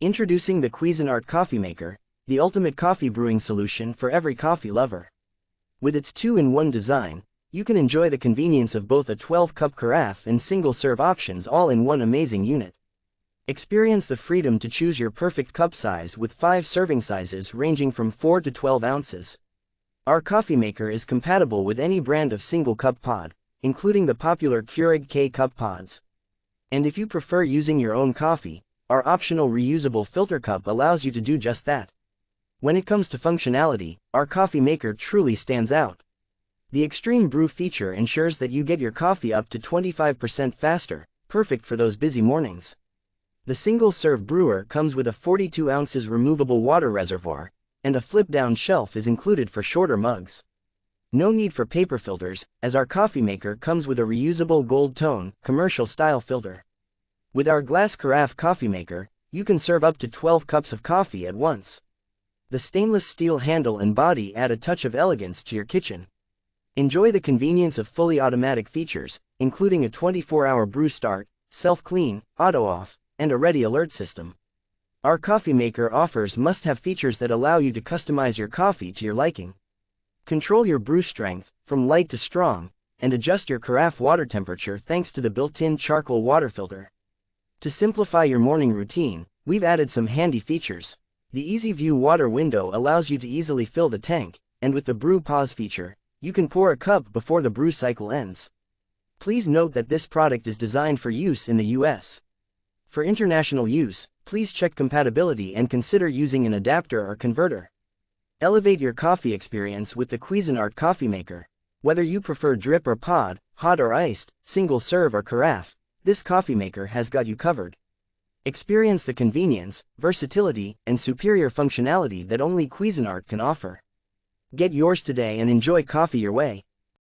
Introducing the Cuisinart Coffee Maker, the ultimate coffee brewing solution for every coffee lover. With its 2-in-1 design, you can enjoy the convenience of both a 12-cup carafe and single-serve options all in one amazing unit. Experience the freedom to choose your perfect cup size with 5 serving sizes ranging from 4 to 12 ounces. Our coffee maker is compatible with any brand of single-cup pod, including the popular Keurig K-Cup pods. And if you prefer using your own coffee, our optional reusable filter cup allows you to do just that. When it comes to functionality, our coffee maker truly stands out. The Extreme Brew feature ensures that you get your coffee up to 25% faster, perfect for those busy mornings. The Single Serve Brewer comes with a 42 ounces removable water reservoir, and a flip-down shelf is included for shorter mugs. No need for paper filters, as our coffee maker comes with a reusable gold tone, commercial-style filter. With our Glass Carafe coffee maker, you can serve up to 12 cups of coffee at once. The stainless steel handle and body add a touch of elegance to your kitchen. Enjoy the convenience of fully automatic features, including a 24-hour brew start, self-clean, auto-off, and a ready alert system. Our coffee maker offers must-have features that allow you to customize your coffee to your liking. Control your brew strength, from light to strong, and adjust your carafe water temperature thanks to the built-in charcoal water filter. To simplify your morning routine, we've added some handy features. The Easy View water window allows you to easily fill the tank, and with the Brew Pause feature, you can pour a cup before the brew cycle ends. Please note that this product is designed for use in the US. For international use, please check compatibility and consider using an adapter or converter. Elevate your coffee experience with the Cuisinart Coffee Maker. Whether you prefer drip or pod, hot or iced, single serve or carafe, this coffee maker has got you covered. Experience the convenience, versatility, and superior functionality that only Cuisinart can offer. Get yours today and enjoy coffee your way.